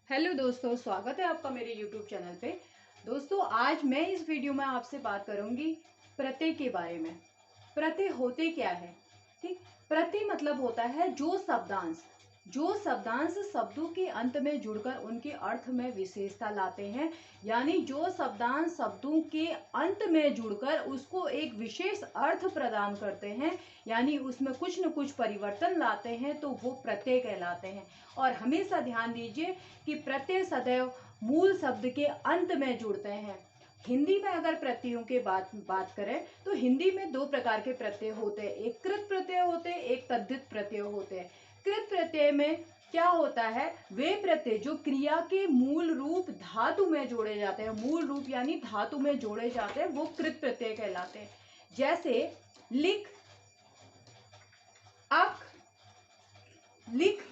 Hello दोस्तों, स्वागत है आपका मेरे यूट्यूब चैनल पे। दोस्तों, आज मैं इस वीडियो में आपसे बात करूंगी प्रत्यय के बारे में। प्रत्यय होते क्या है? ठीक, प्रत्यय मतलब होता है जो शब्दांश शब्दों के अंत में जुड़कर उनके अर्थ में विशेषता लाते हैं। यानी जो शब्दांश शब्दों के अंत में जुड़कर उसको एक विशेष अर्थ प्रदान करते हैं, यानी उसमें कुछ न कुछ परिवर्तन लाते हैं, तो वो प्रत्यय कहलाते हैं। और हमेशा ध्यान दीजिए कि प्रत्यय सदैव मूल शब्द के अंत में जुड़ते हैं। हिंदी में अगर प्रत्ययों के बात करें तो हिंदी में दो प्रकार के प्रत्यय होते हैं, एक कृत प्रत्यय होते हैं, एक तद्धित प्रत्यय होते हैं। कृत प्रत्यय में क्या होता है? वे प्रत्यय जो क्रिया के मूल रूप धातु में जोड़े जाते हैं, मूल रूप यानी धातु में जोड़े जाते हैं, वो कृत प्रत्यय कहलाते हैं। जैसे लिख, अक, लिख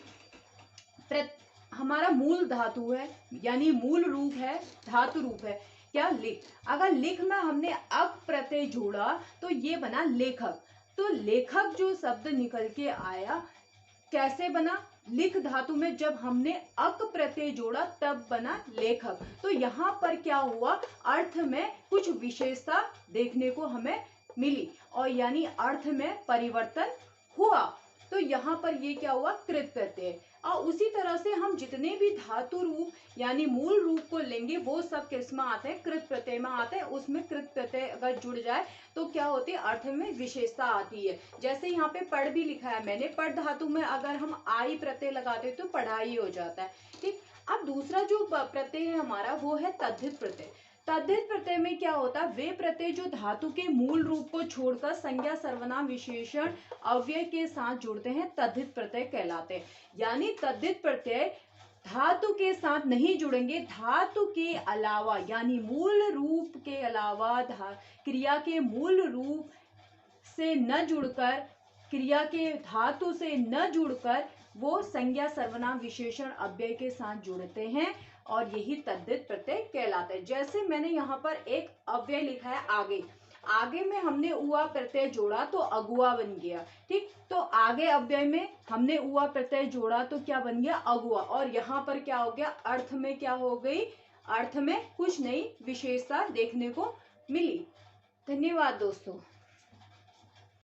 हमारा मूल धातु है, यानी मूल रूप है, धातु रूप है। क्या? लिख। अगर लिख में हमने अक प्रत्यय जोड़ा तो ये बना लेखक। तो लेखक जो शब्द निकल के आया, कैसे बना? लिख धातु में जब हमने अक प्रत्यय जोड़ा तब बना लेखक। तो यहाँ पर क्या हुआ? अर्थ में कुछ विशेषता देखने को हमें मिली, और यानी अर्थ में परिवर्तन हुआ। तो यहाँ पर ये क्या हुआ? कृत प्रत्यय। और उसी तरह से हम जितने भी धातु रूप यानी मूल रूप को लेंगे वो सब किसमें आते हैं? कृत प्रत्यय में आते हैं। उसमें कृत प्रत्यय अगर जुड़ जाए तो क्या होती है? अर्थ में विशेषता आती है। जैसे यहाँ पे पढ़ भी लिखा है मैंने, पढ़ धातु में अगर हम आई प्रत्यय लगाते तो पढ़ाई हो जाता है। ठीक। अब दूसरा जो प्रत्यय है हमारा वो है तद्धित प्रत्यय। तद्धित प्रत्यय में क्या होता है? वे प्रत्यय जो धातु के मूल रूप को छोड़कर संज्ञा सर्वनाम विशेषण अव्यय के साथ जुड़ते हैं, तद्धित प्रत्यय कहलाते हैं। यानी तद्धित प्रत्यय धातु के साथ नहीं जुड़ेंगे, धातु के अलावा यानी मूल रूप के अलावा क्रिया के मूल रूप से न जुड़कर, क्रिया के धातु से न जुड़कर वो संज्ञा सर्वनाम विशेषण अव्यय के साथ जुड़ते हैं, और यही तद्धित प्रत्यय कहलाते हैं। जैसे मैंने यहाँ पर एक अव्यय लिखा है आगे, आगे में हमने उआ प्रत्यय जोड़ा तो अगुआ बन गया। ठीक। तो आगे अव्यय में हमने उआ प्रत्यय जोड़ा तो क्या बन गया? अगुआ। और यहाँ पर क्या हो गया? अर्थ में क्या हो गई? अर्थ में कुछ नई विशेषता देखने को मिली। धन्यवाद दोस्तों।